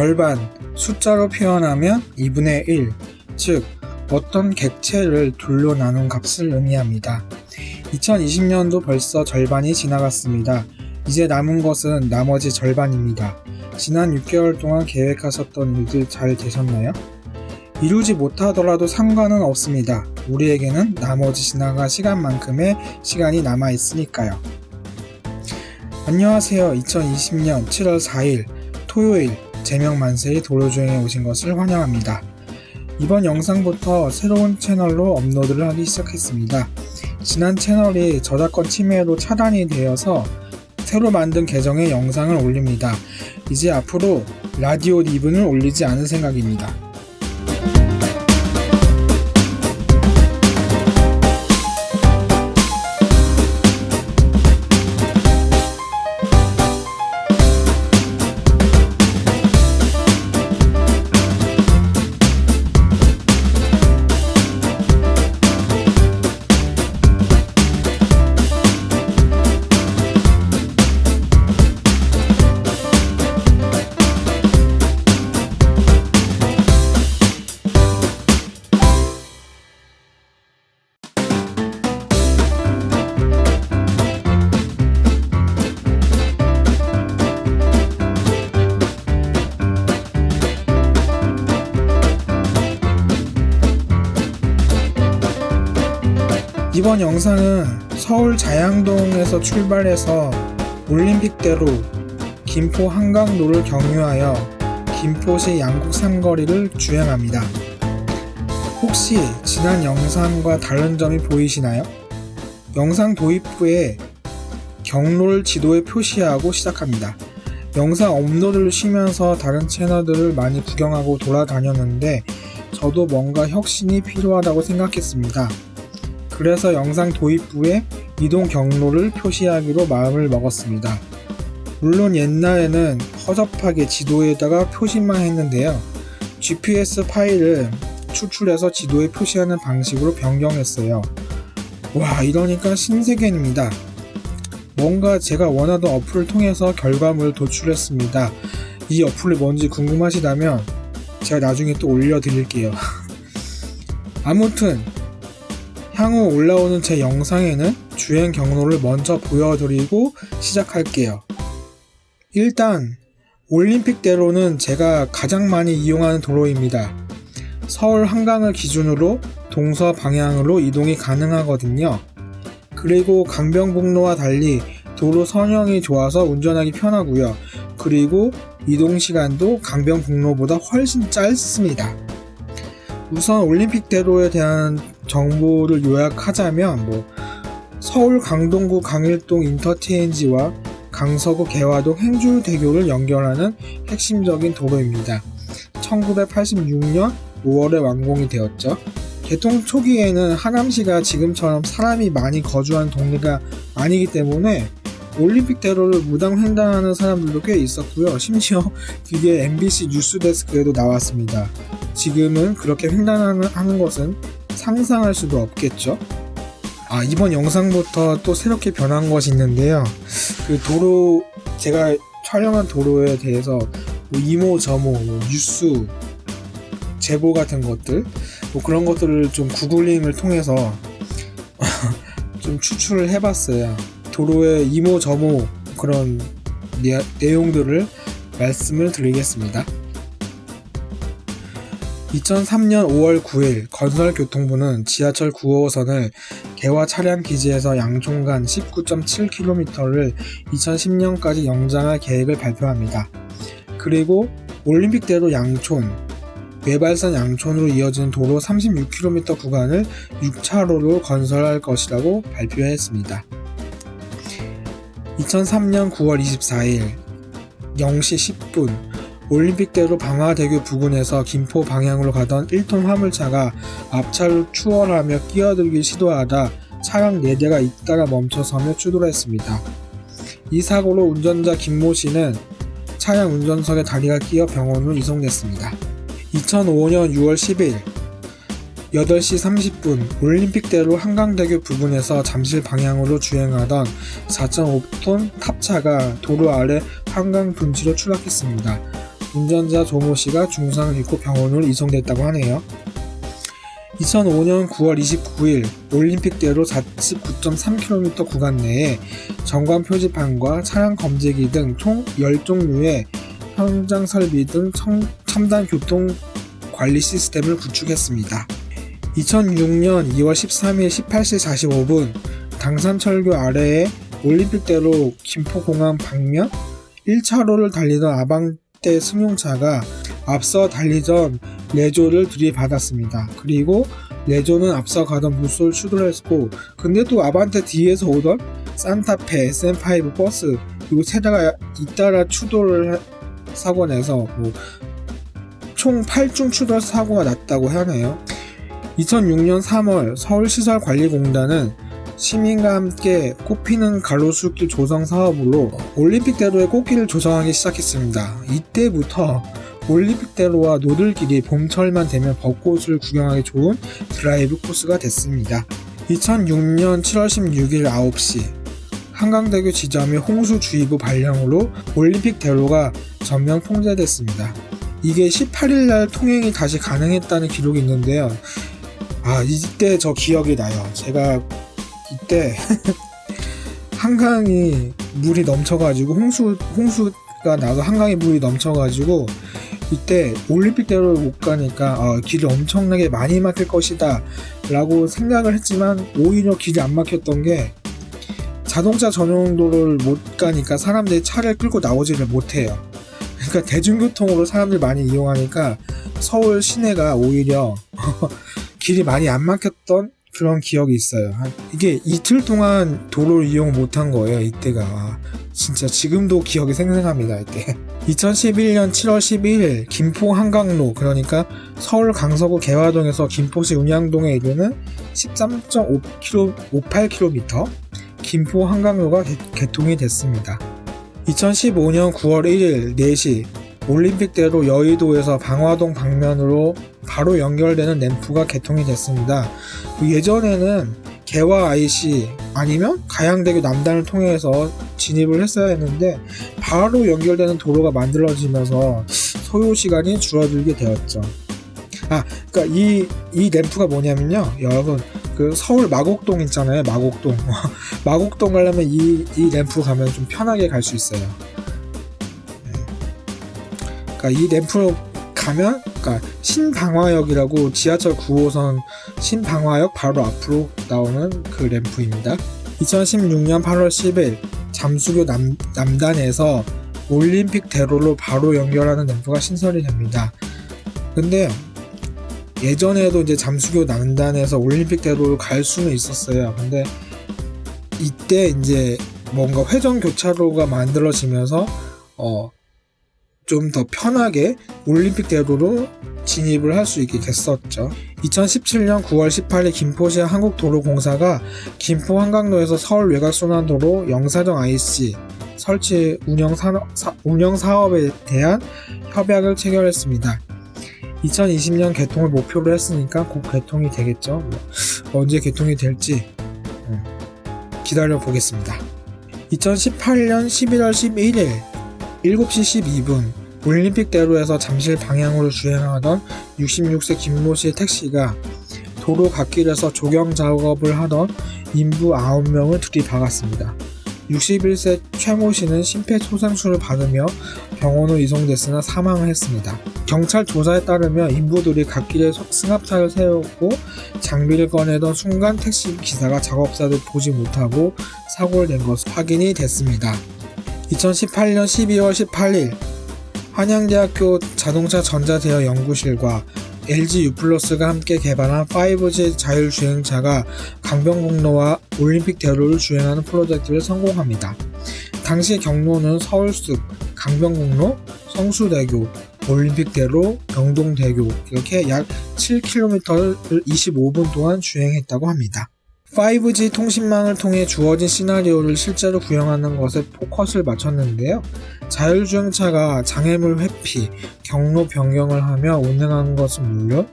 절반, 숫자로 표현하면 2분의 1, 즉 어떤 객체를 둘로 나눈 값을 의미합니다. 2020년도 벌써 절반이 지나갔습니다. 이제 남은 것은 나머지 절반입니다. 지난 6개월 동안 계획하셨던 일들 잘 되셨나요? 이루지 못하더라도 상관은 없습니다. 우리에게는 나머지 지나간 시간만큼의 시간이 남아있으니까요. 안녕하세요. 2020년 7월 4일 토요일 제명만세의 도로주행에 오신 것을 환영합니다. 이번 영상부터 새로운 채널로 업로드를 하기 시작했습니다. 지난 채널이 저작권 침해로 차단이 되어서 새로 만든 계정에 영상을 올립니다. 이제 앞으로 라디오 리븐을 올리지 않을 생각입니다. 이번 영상은 서울 자양동에서 출발해서 올림픽대로 김포 한강로를 경유하여 김포시 양곡 삼거리를 주행합니다. 혹시 지난 영상과 다른 점이 보이시나요? 영상 도입 후에 경로를 지도에 표시하고 시작합니다. 영상 업로드를 쉬면서 다른 채널들을 많이 구경하고 돌아다녔는데 저도 뭔가 혁신이 필요하다고 생각했습니다. 그래서 영상 도입 후에 이동 경로를 표시하기로 마음을 먹었습니다. 물론 옛날에는 허접하게 지도에다가 표시만 했는데요. GPS 파일을 추출해서 지도에 표시하는 방식으로 변경했어요. 와, 이러니까 신세계입니다. 뭔가 제가 원하던 어플을 통해서 결과물을 도출했습니다. 이 어플이 뭔지 궁금하시다면 제가 나중에 또 올려드릴게요. 아무튼 향후 올라오는 제 영상에는 주행 경로를 먼저 보여드리고 시작할게요. 일단 올림픽대로는 제가 가장 많이 이용하는 도로입니다. 서울 한강을 기준으로 동서 방향으로 이동이 가능하거든요. 그리고 강변북로와 달리 도로 선형이 좋아서 운전하기 편하고요. 그리고 이동시간도 강변북로보다 훨씬 짧습니다. 우선 올림픽대로에 대한 정보를 요약하자면 서울 강동구 강일동 인터체인지와 강서구 개화동 행주대교를 연결하는 핵심적인 도로입니다. 1986년 5월에 완공이 되었죠. 개통 초기에는 하남시가 지금처럼 사람이 많이 거주한 동네가 아니기 때문에 올림픽대로를 무단 횡단하는 사람들도 꽤 있었고요. 심지어 그게 MBC 뉴스데스크에도 나왔습니다. 지금은 그렇게 횡단하는 것은 상상할 수도 없겠죠. 이번 영상부터 또 새롭게 변한 것이 있는데요. 그 도로, 제가 촬영한 도로에 대해서 이모저모, 뉴스, 제보 같은 것들, 그런 것들을 좀 구글링을 통해서 좀 추출을 해봤어요. 도로의 이모저모 그런 내용들을 말씀을 드리겠습니다. 2003년 5월 9일 건설교통부는 지하철 9호선을 개화 차량 기지에서 양촌 간 19.7km를 2010년까지 연장할 계획을 발표합니다. 그리고 올림픽대로 양촌, 외발선 양촌으로 이어지는 도로 36km 구간을 6차로로 건설할 것이라고 발표했습니다. 2003년 9월 24일 0시 10분 올림픽대로 방화대교 부근에서 김포 방향으로 가던 1톤 화물차가 앞차를 추월하며 끼어들기 시도하다 차량 4대가 잇따라 멈춰서며 추돌했습니다. 이 사고로 운전자 김모 씨는 차량 운전석에 다리가 끼어 병원으로 이송됐습니다. 2005년 6월 10일 8시 30분 올림픽대로 한강대교 부근에서 잠실 방향으로 주행하던 4.5톤 탑차가 도로 아래 한강 둔치로 추락했습니다. 운전자 조모 씨가 중상을 입고 병원으로 이송됐다고 하네요. 2005년 9월 29일 올림픽대로 49.3km 구간 내에 전관 표지판과 차량 검지기 등 총 10종류의 현장 설비 등 첨단 교통 관리 시스템을 구축했습니다. 2006년 2월 13일 18시 45분 당산철교 아래에 올림픽대로 김포공항 방면 1차로를 달리던 아반떼 승용차가 앞서 달리던 레조를 들이받았습니다. 그리고 레조는 앞서 가던 무쏘를 추돌했고, 근데 또 아반떼 뒤에서 오던 산타페 SM5 버스 그리고 세대가 잇따라 추돌을 사고 내서 총 8중 추돌 사고가 났다고 하네요. 2006년 3월 서울시설관리공단은 시민과 함께 꽃피는 가로수길 조성 사업으로 올림픽대로의 꽃길을 조성하기 시작했습니다. 이때부터 올림픽대로와 노들길이 봄철만 되면 벚꽃을 구경하기 좋은 드라이브 코스가 됐습니다. 2006년 7월 16일 9시 한강대교 지점의 홍수주의보 발령으로 올림픽대로가 전면 통제됐습니다. 이게 18일날 통행이 다시 가능했다는 기록이 있는데요. 이때 저 기억이 나요. 제가 이때 한강이 물이 넘쳐가지고 홍수가 나서 한강에 물이 넘쳐가지고 이때 올림픽대로를 못 가니까 길이 엄청나게 많이 막힐 것이다 라고 생각을 했지만 오히려 길이 안 막혔던 게 자동차 전용 도로를 못 가니까 사람들이 차를 끌고 나오지를 못해요. 그러니까 대중교통으로 사람들 많이 이용하니까 서울 시내가 오히려 길이 많이 안 막혔던 그런 기억이 있어요. 이게 이틀 동안 도로를 이용 못한 거예요. 이때가 진짜 지금도 기억이 생생합니다. 이때 2011년 7월 12일 김포 한강로, 그러니까 서울 강서구 개화동에서 김포시 운양동에 이르는 13.58km 김포 한강로가 개통이 됐습니다. 2015년 9월 1일 4시 올림픽대로 여의도에서 방화동 방면으로 바로 연결되는 램프가 개통이 됐습니다. 예전에는 개화 IC 아니면 가양대교 남단을 통해서 진입을 했어야 했는데 바로 연결되는 도로가 만들어지면서 소요 시간이 줄어들게 되었죠. 그러니까 이 램프가 뭐냐면요, 여러분, 그 서울 마곡동 있잖아요. 마곡동 마곡동 가려면 이 램프 가면 좀 편하게 갈 수 있어요. 그러니까 이 램프로 가면, 그러니까 신방화역이라고 지하철 9호선 신방화역 바로 앞으로 나오는 그 램프입니다. 2016년 8월 10일 잠수교 남단에서 올림픽대로로 바로 연결하는 램프가 신설이 됩니다. 근데 예전에도 이제 잠수교 남단에서 올림픽대로로 갈 수는 있었어요. 근데 이때 이제 뭔가 회전 교차로가 만들어지면서 좀 더 편하게 올림픽대로로 진입을 할 수 있게 됐었죠. 2017년 9월 18일 김포시 한국도로공사가 김포 한강로에서 서울 외곽순환도로 영사정 IC 설치 운영 사업에 대한 협약을 체결했습니다. 2020년 개통을 목표로 했으니까 곧 개통이 되겠죠. 언제 개통이 될지 기다려 보겠습니다. 2018년 11월 11일 7시 12분 올림픽대로에서 잠실 방향으로 주행하던 66세 김모씨의 택시가 도로 갓길에서 조경 작업을 하던 인부 9명을 들이박았습니다. 61세 최모씨는 심폐소생술을 받으며 병원으로 이송됐으나 사망을 했습니다. 경찰 조사에 따르면 인부들이 갓길에 승합차를 세우고 장비를 꺼내던 순간 택시 기사가 작업사를 보지 못하고 사고를 낸 것으로 확인이 됐습니다. 2018년 12월 18일 한양대학교 자동차 전자대여 연구실과 LG U+가 함께 개발한 5G 자율주행차가 강변북로와 올림픽대로를 주행하는 프로젝트를 성공합니다. 당시 경로는 서울숲, 강변북로, 성수대교, 올림픽대로, 영동대교 이렇게 약 7km를 25분 동안 주행했다고 합니다. 5G 통신망을 통해 주어진 시나리오를 실제로 구현하는 것에 포커스를 맞췄는데요. 자율주행차가 장애물 회피, 경로 변경을 하며 운행하는 것은 물론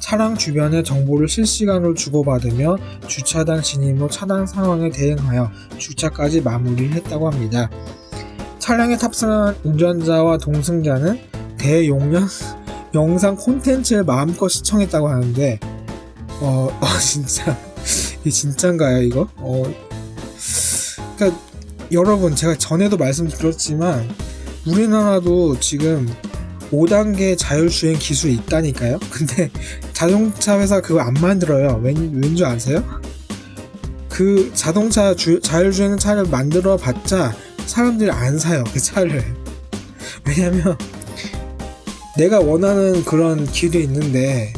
차량 주변의 정보를 실시간으로 주고받으며 주차장 진입 후 차단 상황에 대응하여 주차까지 마무리를 했다고 합니다. 차량에 탑승한 운전자와 동승자는 대용량 영상 콘텐츠를 마음껏 시청했다고 하는데 진짜 이게 진짠가요 이거? 그러니까 여러분, 제가 전에도 말씀드렸지만 우리나라도 지금 5단계 자율주행 기술이 있다니까요. 근데 자동차 회사 그거 안 만들어요. 왠지 아세요? 그 자동차 자율주행 차를 만들어 봤자 사람들이 안 사요, 그 차를. 왜냐면 내가 원하는 그런 길이 있는데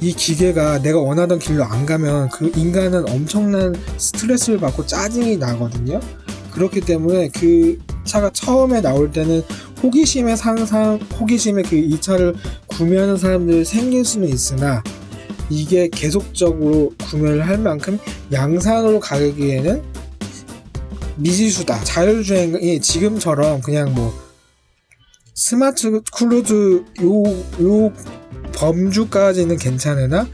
이 기계가 내가 원하던 길로 안 가면 그 인간은 엄청난 스트레스를 받고 짜증이 나거든요. 그렇기 때문에 그 차가 처음에 나올 때는 호기심에 그 이 차를 구매하는 사람들이 생길 수는 있으나 이게 계속적으로 구매를 할 만큼 양산으로 가기에는 미지수다. 자율주행이 지금처럼 그냥 뭐 스마트 크루즈 요 범주까지는 괜찮으나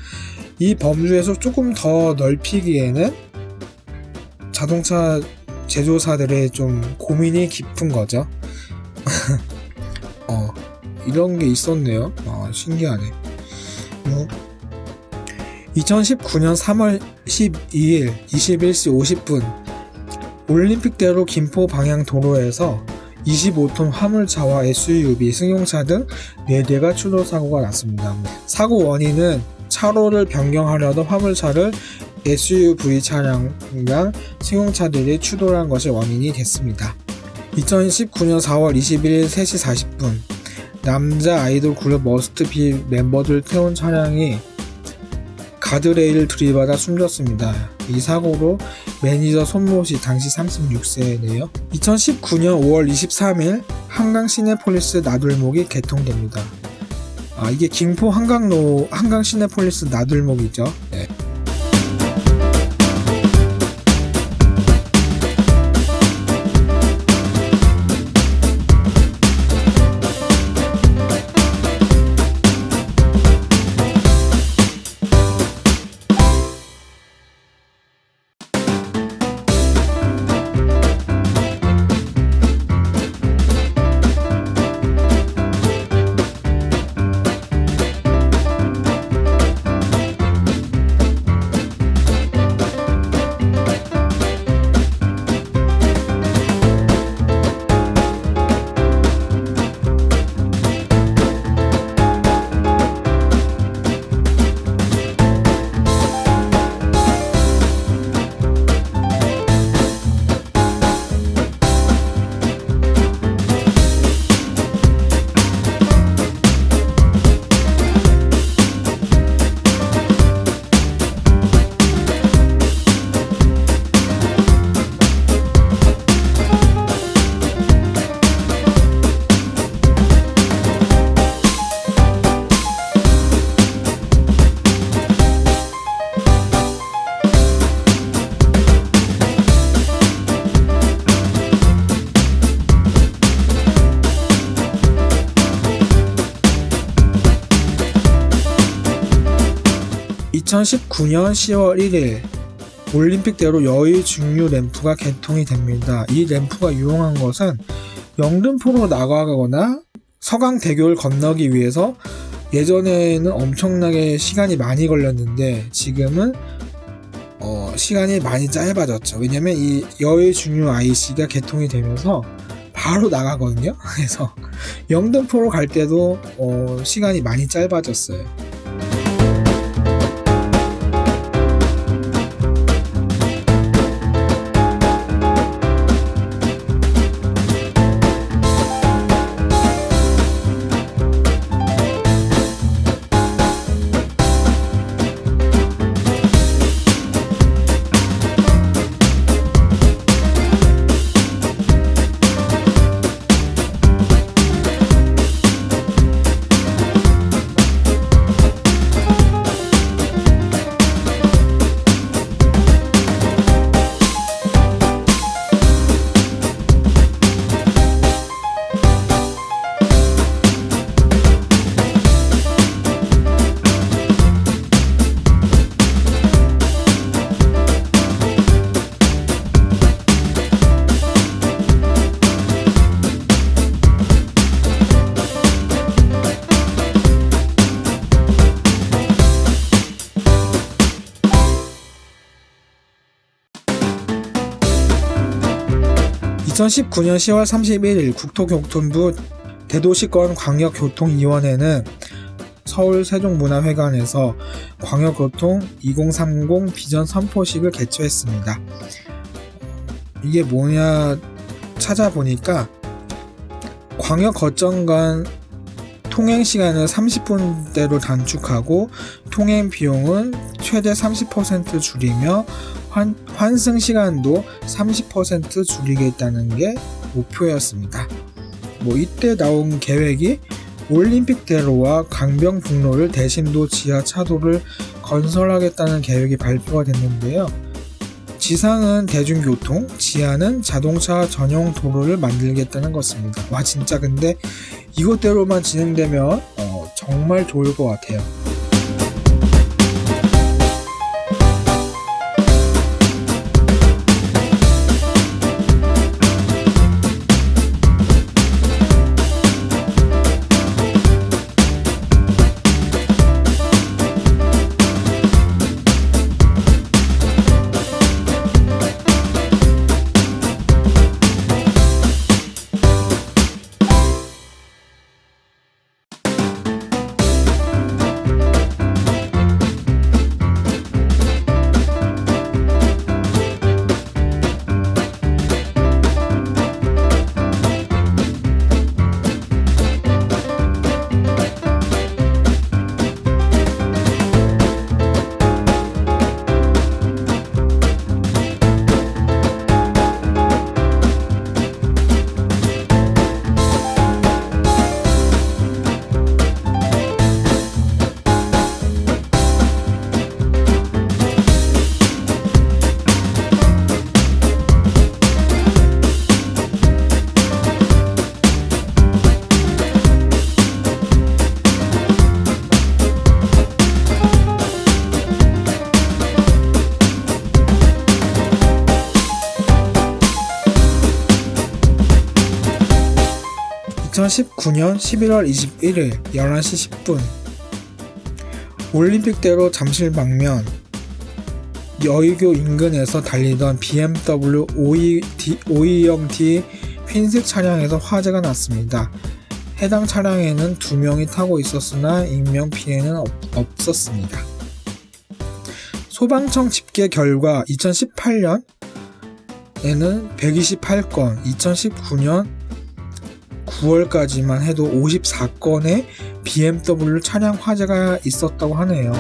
이 범주에서 조금 더 넓히기에는 자동차 제조사들의 좀 고민이 깊은 거죠. 이런 게 있었네요. 신기하네. 2019년 3월 12일 21시 50분 올림픽대로 김포 방향 도로에서 25톤 화물차와 SUV, 승용차 등 4대가 추돌 사고가 났습니다. 사고 원인은 차로를 변경하려던 화물차를 SUV 차량이랑 승용차들이 추돌한 것이 원인이 됐습니다. 2019년 4월 21일 3시 40분 남자 아이돌 그룹 머스트비 멤버들 태운 차량이 가드레일을 들이받아 숨졌습니다. 이 사고로 매니저 손모씨 당시 36세네요. 2019년 5월 23일 한강 시내폴리스 나들목이 개통됩니다. 이게 김포 한강 시내폴리스 나들목이죠. 네. (2019년 10월 1일) 올림픽대로 여의 중류 램프가 개통이 됩니다. 이 램프가 유용한 것은 영등포로 나가거나 서강대교를 건너기 위해서 예전에는 엄청나게 시간이 많이 걸렸는데 지금은 시간이 많이 짧아졌죠. 왜냐면 이 여의 중류 IC가 개통이 되면서 바로 나가거든요. 그래서 영등포로 갈 때도 시간이 많이 짧아졌어요. 2019년 10월 31일 국토교통부 대도시권 광역교통위원회는 서울 세종문화회관에서 광역교통 2030 비전 선포식을 개최했습니다. 이게 뭐냐 찾아보니까 광역 거점 간 통행 시간을 30분대로 단축하고 통행 비용은 최대 30% 줄이며 환승 시간도 30% 줄이겠다는 게 목표였습니다. 이때 나온 계획이 올림픽대로와 강변북로를 대심도 지하차도를 건설하겠다는 계획이 발표가 됐는데요. 지상은 대중교통, 지하는 자동차 전용 도로를 만들겠다는 것입니다. 와, 진짜 근데 이것대로만 진행되면 정말 좋을 것 같아요. 2019년 11월 21일 11시 10분 올림픽대로 잠실 방면 여의교 인근에서 달리던 BMW 520D 흰색 차량에서 화재가 났습니다. 해당 차량에는 2명이 타고 있었으나 인명피해는 없었습니다. 소방청 집계 결과 2018년에는 128건, 2019년 9월까지만 해도 54건의 BMW 차량 화재가 있었다고 하네요.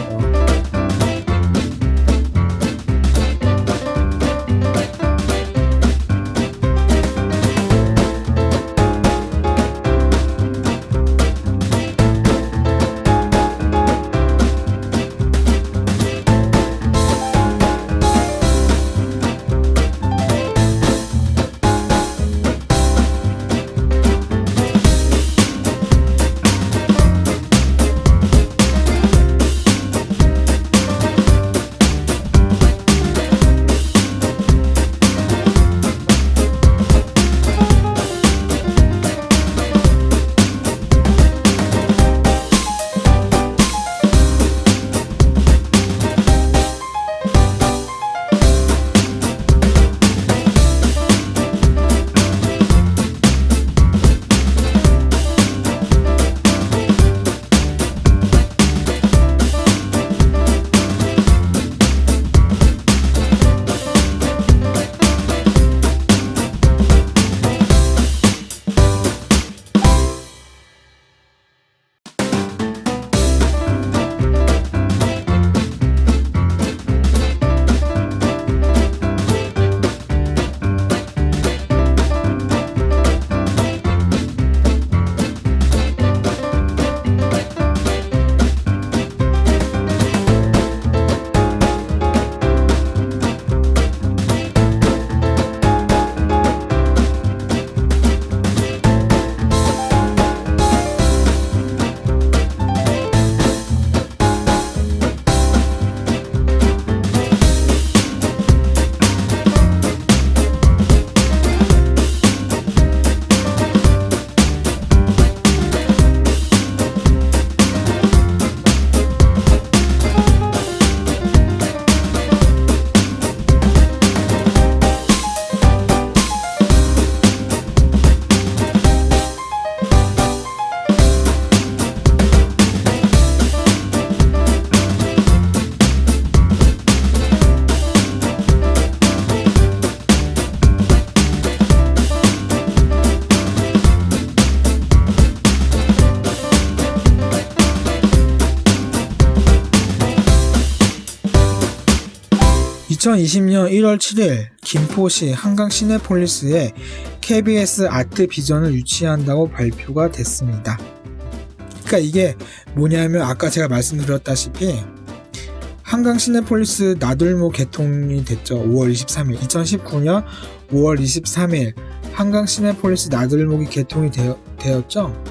2020년 1월 7일 김포시 한강 시내폴리스에 KBS 아트 비전을 유치한다고 발표가 됐습니다. 그러니까 이게 뭐냐면 아까 제가 말씀드렸다시피 한강 시내폴리스 나들모 개통이 됐죠. 5월 23일 2019년 5월 23일 한강 시내폴리스 나들목이 개통이 되었죠.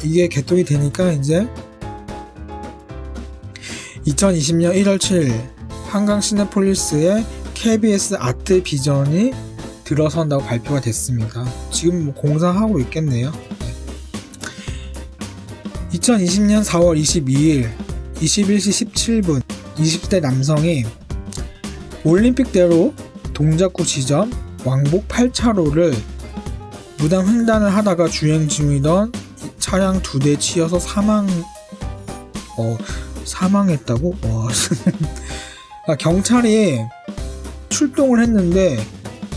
이게 개통이 되니까 이제 2020년 1월 7일 한강 시내폴리스에 KBS 아트 비전이 들어선다고 발표가 됐습니다. 지금 공사하고 있겠네요. 2020년 4월 22일 21시 17분 20대 남성이 올림픽대로 동작구 지점 왕복 8차로를 무단 횡단을 하다가 주행 중이던 차량 2대 치여서 사망했다고? 경찰이 출동을 했는데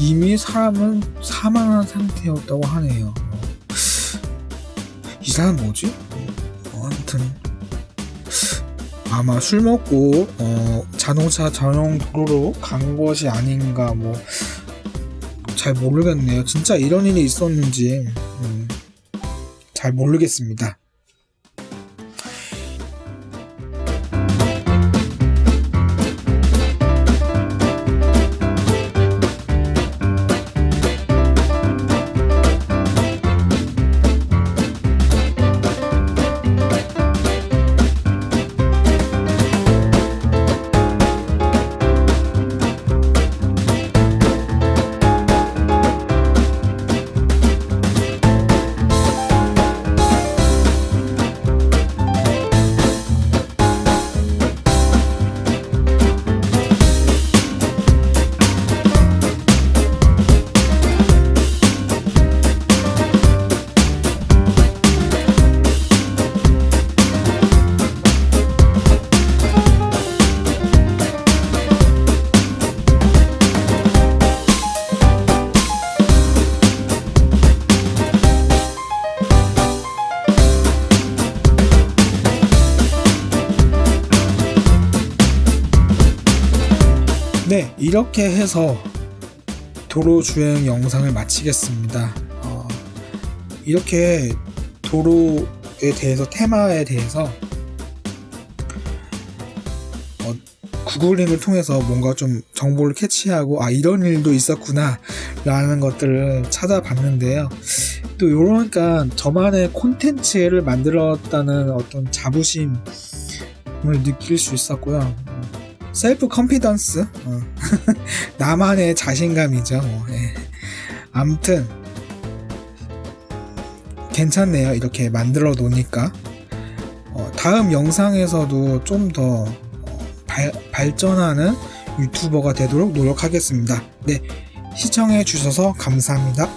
이미 사람은 사망한 상태였다고 하네요. 이 사람 뭐지? 아무튼 아마 술 먹고 자동차 전용 도로로 간 것이 아닌가 잘 모르겠네요. 진짜 이런 일이 있었는지 잘 모르겠습니다. 네, 이렇게 해서 도로 주행 영상을 마치겠습니다. 이렇게 도로에 대해서 테마에 대해서 구글링을 통해서 뭔가 좀 정보를 캐치하고 이런 일도 있었구나 라는 것들을 찾아봤는데요. 또 이러니까 저만의 콘텐츠를 만들었다는 어떤 자부심을 느낄 수 있었고요. 셀프 컨피던스 나만의 자신감이죠. 아무튼 괜찮네요. 이렇게 만들어 놓으니까 다음 영상에서도 좀 더 발전하는 유튜버가 되도록 노력하겠습니다. 네, 시청해 주셔서 감사합니다.